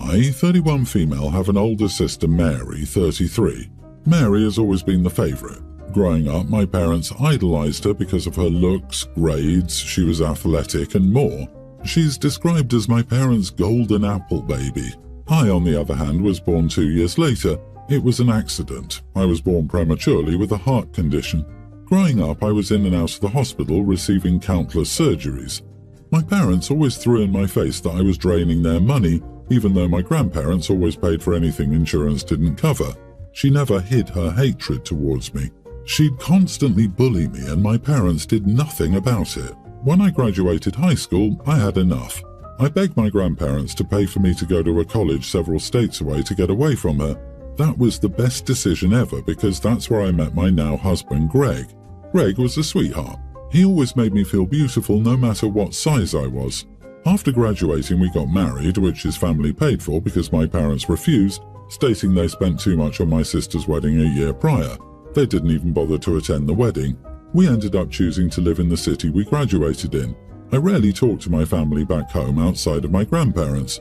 I, 31 female, have an older sister, Mary, 33. Mary has always been the favourite. Growing up, my parents idolised her because of her looks, grades, she was athletic and more. She's described as my parents' golden apple baby. I, on the other hand, was born 2 years later. It was an accident. I was born prematurely with a heart condition. Growing up, I was in and out of the hospital receiving countless surgeries. My parents always threw in my face that I was draining their money, even though my grandparents always paid for anything insurance didn't cover. She never hid her hatred towards me. She'd constantly bully me and my parents did nothing about it. When I graduated high school, I had enough. I begged my grandparents to pay for me to go to a college several states away to get away from her. That was the best decision ever because that's where I met my now husband, Greg. Greg was a sweetheart. He always made me feel beautiful no matter what size I was. After graduating, we got married, which his family paid for because my parents refused, stating they spent too much on my sister's wedding a year prior. They didn't even bother to attend the wedding. We ended up choosing to live in the city we graduated in. I rarely talked to my family back home outside of my grandparents.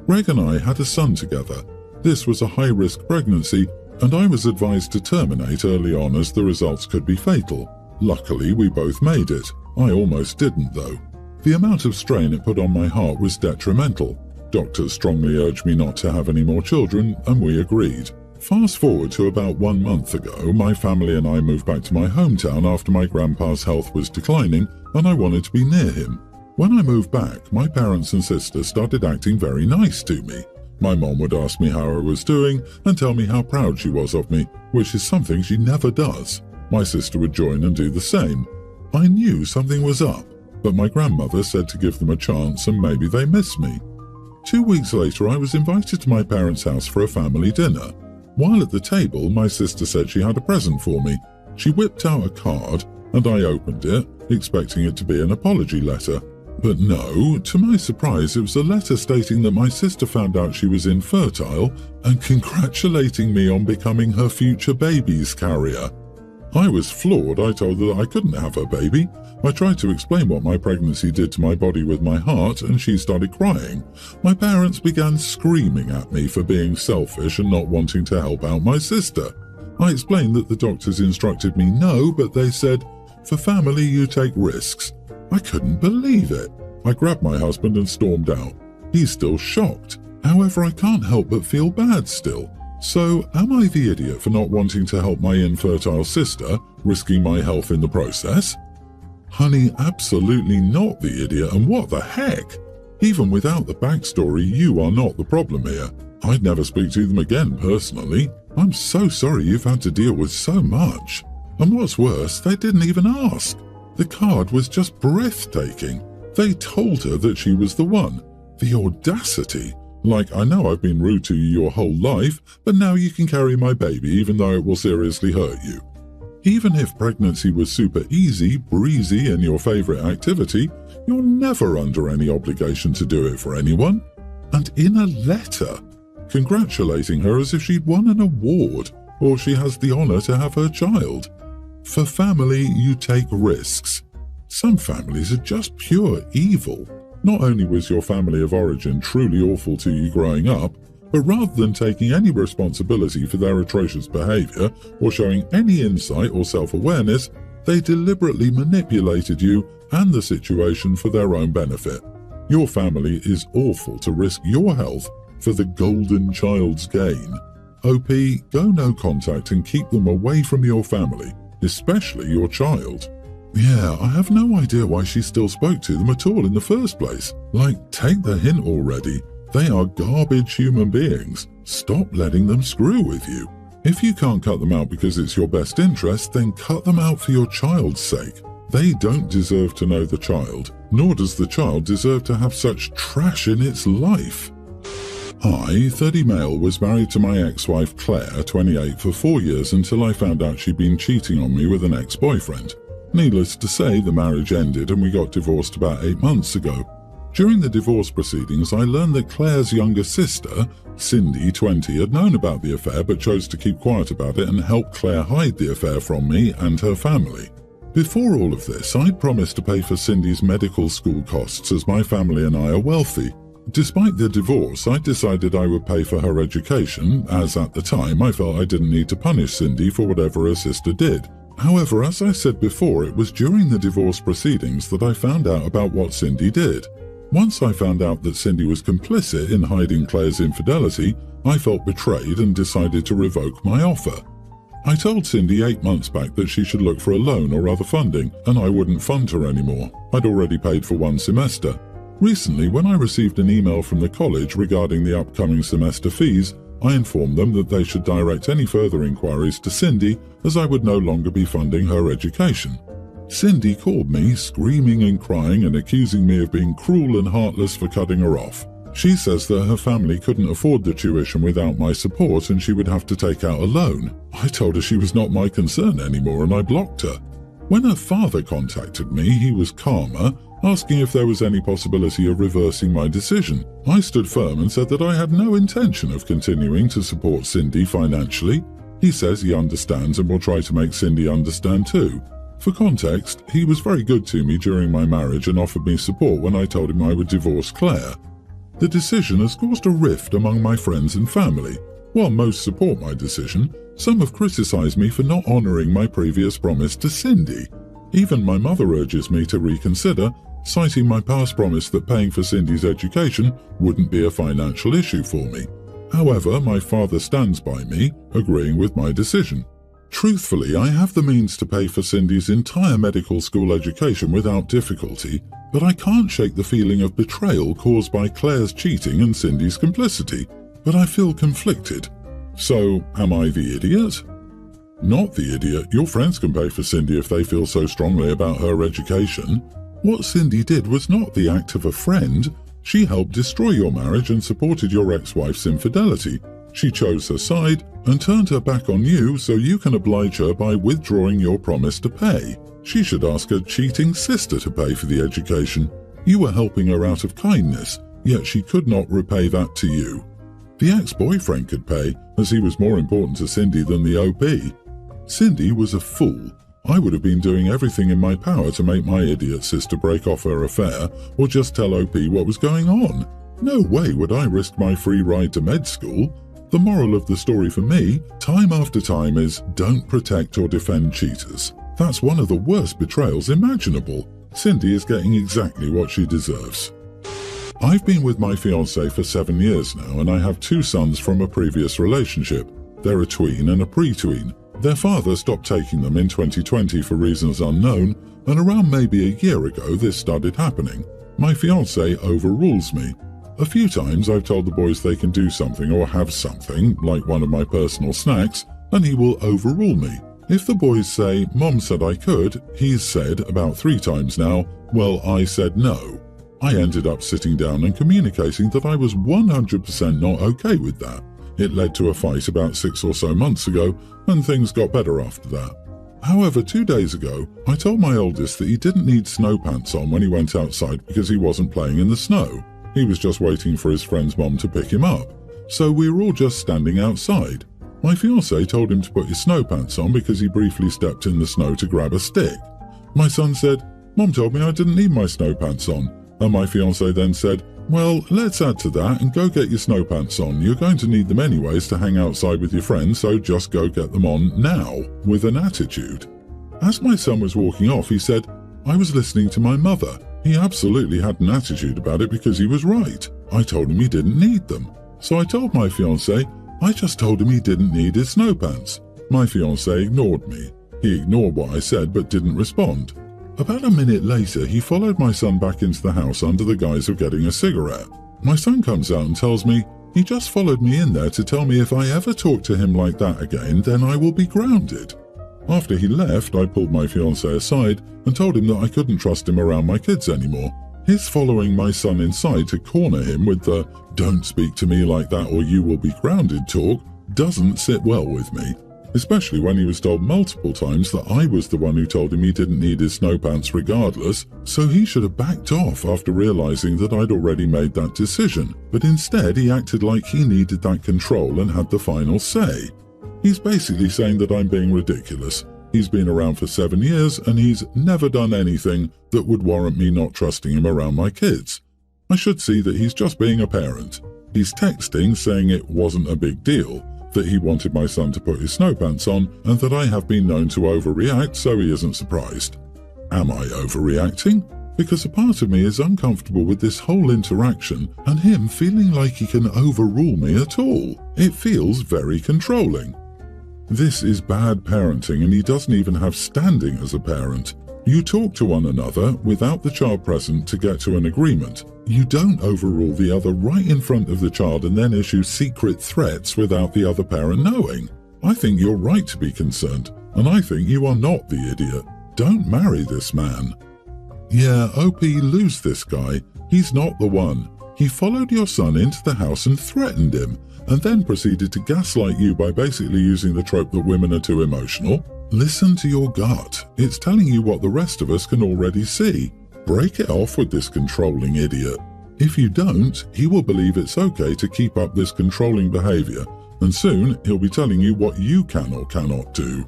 Greg and I had a son together. This was a high-risk pregnancy, and I was advised to terminate early on as the results could be fatal. Luckily, we both made it. I almost didn't, though. The amount of strain it put on my heart was detrimental. Doctors strongly urged me not to have any more children, and we agreed. Fast forward to about 1 month ago, my family and I moved back to my hometown after my grandpa's health was declining, and I wanted to be near him. When I moved back, my parents and sister started acting very nice to me. My mom would ask me how I was doing and tell me how proud she was of me, which is something she never does. My sister would join and do the same. I knew something was up, but my grandmother said to give them a chance and maybe they missed me. 2 weeks later, I was invited to my parents' house for a family dinner. While at the table, my sister said she had a present for me. She whipped out a card and I opened it, expecting it to be an apology letter. But no, to my surprise, it was a letter stating that my sister found out she was infertile and congratulating me on becoming her future baby's carrier. I was floored. I told her that I couldn't have her baby. I tried to explain what my pregnancy did to my body with my heart, and she started crying. My parents began screaming at me for being selfish and not wanting to help out my sister. I explained that the doctors instructed me no, but they said, "For family, you take risks." I couldn't believe it. I grabbed my husband and stormed out. He's still shocked. However, I can't help but feel bad still. So, am I the idiot for not wanting to help my infertile sister, risking my health in the process? Honey, absolutely not the idiot, and what the heck? Even without the backstory, you are not the problem here. I'd never speak to them again personally. I'm so sorry you've had to deal with so much. And what's worse, they didn't even ask. The card was just breathtaking. They told her that she was the one. The audacity. Like, I know I've been rude to you your whole life, but now you can carry my baby even though it will seriously hurt you. Even if pregnancy was super easy, breezy, and your favorite activity, you're never under any obligation to do it for anyone. And in a letter, congratulating her as if she'd won an award, or she has the honor to have her child. For family, you take risks. Some families are just pure evil. Not only was your family of origin truly awful to you growing up, but rather than taking any responsibility for their atrocious behavior or showing any insight or self-awareness, they deliberately manipulated you and the situation for their own benefit. Your family is awful to risk your health for the golden child's gain. OP, go no contact and keep them away from your family, especially your child. Yeah, I have no idea why she still spoke to them at all in the first place. Like, take the hint already. They are garbage human beings. Stop letting them screw with you. If you can't cut them out because it's your best interest, then cut them out for your child's sake. They don't deserve to know the child, nor does the child deserve to have such trash in its life. I, 30 male, was married to my ex-wife Claire, 28, for 4 years until I found out she'd been cheating on me with an ex-boyfriend. Needless to say, the marriage ended and we got divorced about 8 months ago. During the divorce proceedings, I learned that Claire's younger sister, Cindy, 20, had known about the affair but chose to keep quiet about it and helped Claire hide the affair from me and her family. Before all of this, I'd promised to pay for Cindy's medical school costs as my family and I are wealthy. Despite the divorce, I decided I would pay for her education, as at the time I felt I didn't need to punish Cindy for whatever her sister did. However, as I said before, it was during the divorce proceedings that I found out about what Cindy did. Once I found out that Cindy was complicit in hiding Claire's infidelity, I felt betrayed and decided to revoke my offer. I told Cindy 8 months back that she should look for a loan or other funding, and I wouldn't fund her anymore. I'd already paid for 1 semester. Recently, when I received an email from the college regarding the upcoming semester fees, I informed them that they should direct any further inquiries to Cindy, as I would no longer be funding her education. Cindy called me, screaming and crying and accusing me of being cruel and heartless for cutting her off. She says that her family couldn't afford the tuition without my support and she would have to take out a loan. I told her she was not my concern anymore and I blocked her. When her father contacted me, he was calmer, asking if there was any possibility of reversing my decision. I stood firm and said that I had no intention of continuing to support Cindy financially. He says he understands and will try to make Cindy understand too. For context, he was very good to me during my marriage and offered me support when I told him I would divorce Claire. The decision has caused a rift among my friends and family. While most support my decision, some have criticized me for not honoring my previous promise to Cindy. Even my mother urges me to reconsider, citing my past promise that paying for Cindy's education wouldn't be a financial issue for me. However, my father stands by me, agreeing with my decision. Truthfully, I have the means to pay for Cindy's entire medical school education without difficulty, but I can't shake the feeling of betrayal caused by Claire's cheating and Cindy's complicity. But I feel conflicted. So, am I the idiot? Not the idiot. Your friends can pay for Cindy if they feel so strongly about her education. What Cindy did was not the act of a friend. She helped destroy your marriage and supported your ex-wife's infidelity. She chose her side and turned her back on you so you can oblige her by withdrawing your promise to pay. She should ask her cheating sister to pay for the education. You were helping her out of kindness, yet she could not repay that to you. The ex-boyfriend could pay, as he was more important to Cindy than the OP. Cindy was a fool. I would have been doing everything in my power to make my idiot sister break off her affair or just tell OP what was going on. No way would I risk my free ride to med school. The moral of the story for me, time after time, is don't protect or defend cheaters. That's one of the worst betrayals imaginable. Cindy is getting exactly what she deserves. I've been with my fiancé for 7 years now and I have 2 sons from a previous relationship. They're a tween and a pre-tween. Their father stopped taking them in 2020 for reasons unknown, and around maybe a year ago this started happening. My fiancé overrules me. A few times I've told the boys they can do something or have something, like one of my personal snacks, and he will overrule me. If the boys say, "Mom said I could," he's said about 3 times now, "Well, I said no." I ended up sitting down and communicating that I was 100% not okay with that. It led to a fight about 6 or so months ago, and things got better after that. However, 2 days ago, I told my oldest that he didn't need snow pants on when he went outside because he wasn't playing in the snow. He was just waiting for his friend's mom to pick him up. So we were all just standing outside. My fiancé told him to put his snow pants on because he briefly stepped in the snow to grab a stick. My son said, "Mom told me I didn't need my snow pants on." And my fiancé then said, "Well, let's add to that and go get your snow pants on. You're going to need them anyways to hang outside with your friends, so just go get them on now," with an attitude. As my son was walking off, he said, "I was listening to my mother." He absolutely had an attitude about it because he was right. I told him he didn't need them. So I told my fiancé, I just told him he didn't need his snow pants. My fiancé ignored me. He ignored what I said but didn't respond. About a minute later, he followed my son back into the house under the guise of getting a cigarette. My son comes out and tells me, he just followed me in there to tell me if I ever talk to him like that again, then I will be grounded. After he left, I pulled my fiancé aside and told him that I couldn't trust him around my kids anymore. His following my son inside to corner him with the "don't speak to me like that or you will be grounded" talk doesn't sit well with me. Especially when he was told multiple times that I was the one who told him he didn't need his snow pants regardless, so he should have backed off after realizing that I'd already made that decision, but instead he acted like he needed that control and had the final say. He's basically saying that I'm being ridiculous. He's been around for 7 years and he's never done anything that would warrant me not trusting him around my kids. I should see that he's just being a parent. He's texting saying it wasn't a big deal, that he wanted my son to put his snow pants on, and that I have been known to overreact, so he isn't surprised. Am I overreacting? Because a part of me is uncomfortable with this whole interaction and him feeling like he can overrule me at all. It feels very controlling. This is bad parenting, and he doesn't even have standing as a parent. You talk to one another without the child present to get to an agreement. You don't overrule the other right in front of the child and then issue secret threats without the other parent knowing. I think you're right to be concerned, and I think you are not the idiot. Don't marry this man. Yeah, OP, lose this guy. He's not the one. He followed your son into the house and threatened him, and then proceeded to gaslight you by basically using the trope that women are too emotional. Listen to your gut. It's telling you what the rest of us can already see. Break it off with this controlling idiot. If you don't, he will believe it's okay to keep up this controlling behavior, and soon he'll be telling you what you can or cannot do.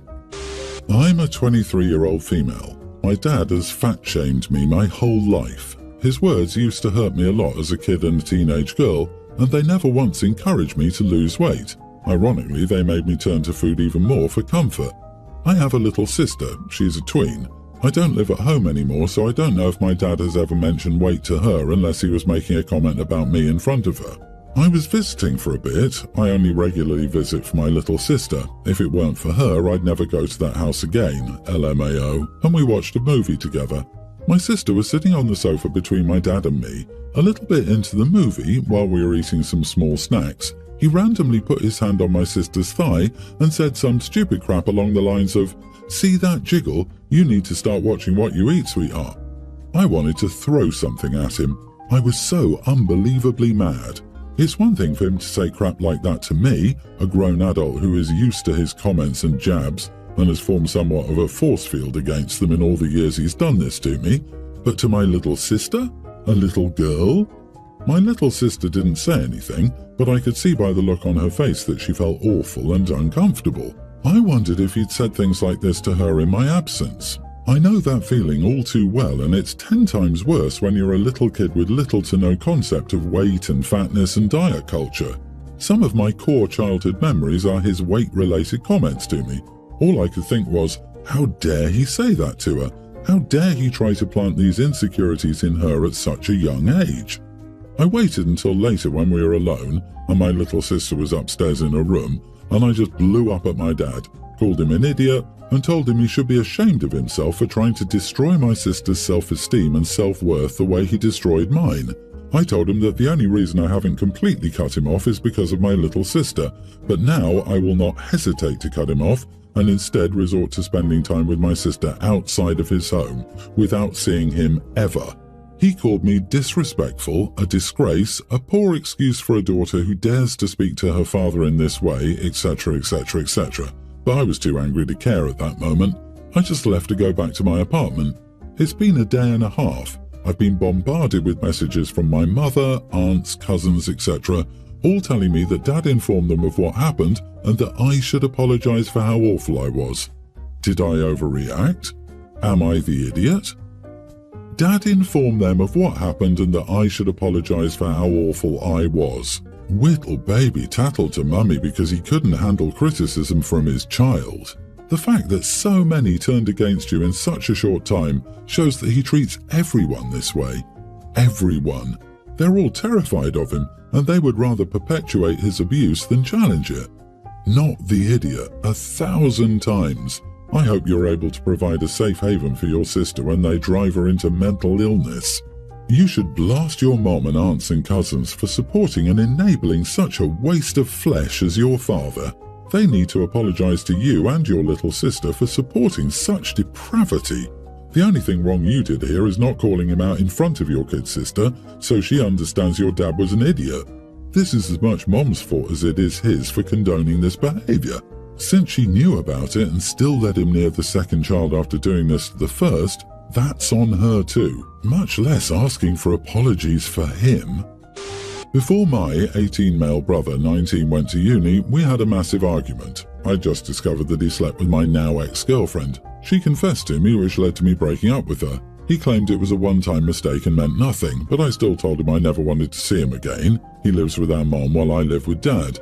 I'm a 23-year-old female. My dad has fat-shamed me my whole life. His words used to hurt me a lot as a kid and a teenage girl, and they never once encouraged me to lose weight. Ironically, they made me turn to food even more for comfort. I have a little sister. She's a tween. I don't live at home anymore, so I don't know if my dad has ever mentioned weight to her unless he was making a comment about me in front of her. I was visiting for a bit. I only regularly visit for my little sister. If it weren't for her, I'd never go to that house again, LMAO, and we watched a movie together. My sister was sitting on the sofa between my dad and me. A little bit into the movie, while we were eating some small snacks, he randomly put his hand on my sister's thigh and said some stupid crap along the lines of, "See that jiggle? You need to start watching what you eat, sweetheart." I wanted to throw something at him. I was so unbelievably mad. It's one thing for him to say crap like that to me, a grown adult who is used to his comments and jabs and has formed somewhat of a force field against them in all the years he's done this to me, but to my little sister? A little girl? My little sister didn't say anything, but I could see by the look on her face that she felt awful and uncomfortable. I wondered if he'd said things like this to her in my absence. I know that feeling all too well, and it's 10 times worse when you're a little kid with little to no concept of weight and fatness and diet culture. Some of my core childhood memories are his weight-related comments to me. All I could think was, how dare he say that to her? How dare he try to plant these insecurities in her at such a young age? I waited until later when we were alone, and my little sister was upstairs in her room, and I just blew up at my dad, called him an idiot, and told him he should be ashamed of himself for trying to destroy my sister's self-esteem and self-worth the way he destroyed mine. I told him that the only reason I haven't completely cut him off is because of my little sister, but now I will not hesitate to cut him off and instead resort to spending time with my sister outside of his home, without seeing him ever. He called me disrespectful, a disgrace, a poor excuse for a daughter who dares to speak to her father in this way, etc, etc, etc. But I was too angry to care at that moment. I just left to go back to my apartment. It's been a day and a half. I've been bombarded with messages from my mother, aunts, cousins, etc, all telling me that Dad informed them of what happened and that I should apologize for how awful I was. Did I overreact? Am I the idiot? Dad informed them of what happened and that I should apologize for how awful I was. Whittle baby tattled to mummy because he couldn't handle criticism from his child. The fact that so many turned against you in such a short time shows that he treats everyone this way. Everyone. They're all terrified of him, and they would rather perpetuate his abuse than challenge it. Not the idiot, 1,000 times. I hope you're able to provide a safe haven for your sister when they drive her into mental illness. You should blast your mom and aunts and cousins for supporting and enabling such a waste of flesh as your father. They need to apologize to you and your little sister for supporting such depravity. The only thing wrong you did here is not calling him out in front of your kid sister, so she understands your dad was an idiot. This is as much mom's fault as it is his for condoning this behavior. Since she knew about it and still let him near the second child after doing this to the first, that's on her too, much less asking for apologies for him. Before my 18 male brother, 19, went to uni, we had a massive argument. I just discovered that he slept with my now ex-girlfriend. She confessed to me, which led to me breaking up with her. He claimed it was a one-time mistake and meant nothing, but I still told him I never wanted to see him again. He lives with our mom while I live with Dad.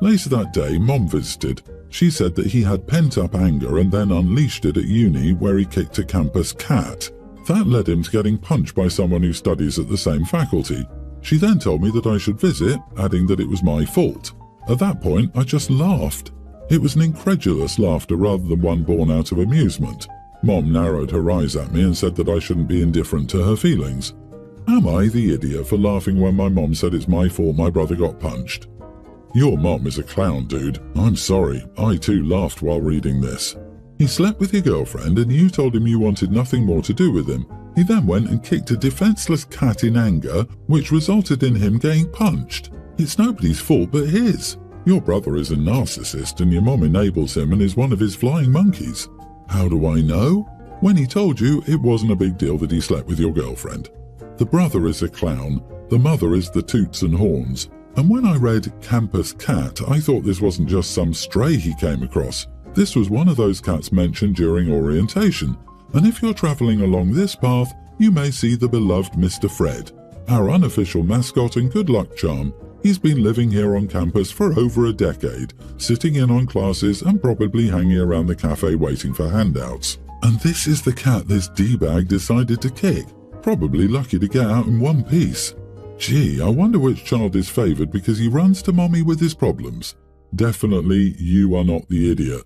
Later that day, Mom visited. She said that he had pent-up anger and then unleashed it at uni, where he kicked a campus cat. That led him to getting punched by someone who studies at the same faculty. She then told me that I should visit, adding that it was my fault. At that point, I just laughed. It was an incredulous laughter rather than one born out of amusement. Mom narrowed her eyes at me and said that I shouldn't be indifferent to her feelings. Am I the idiot for laughing when my mom said it's my fault my brother got punched? Your mom is a clown, dude. I'm sorry, I too laughed while reading this. He slept with your girlfriend and you told him you wanted nothing more to do with him. He then went and kicked a defenseless cat in anger, which resulted in him getting punched. It's nobody's fault but his. Your brother is a narcissist and your mom enables him and is one of his flying monkeys. How do I know? When he told you, it wasn't a big deal that he slept with your girlfriend. The brother is a clown, the mother is the toots and horns. And when I read Campus Cat, I thought this wasn't just some stray he came across. This was one of those cats mentioned during orientation. And if you're traveling along this path, you may see the beloved Mr. Fred, our unofficial mascot and good luck charm. He's been living here on campus for over a decade, sitting in on classes and probably hanging around the cafe waiting for handouts. And this is the cat this D-bag decided to kick, probably lucky to get out in one piece. Gee, I wonder which child is favoured because he runs to mommy with his problems. Definitely you are not the idiot.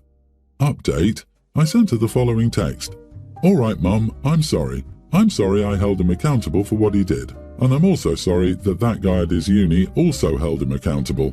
Update, I sent her the following text. Alright mum, I'm sorry. I'm sorry I held him accountable for what he did. And I'm also sorry that guy at his uni also held him accountable.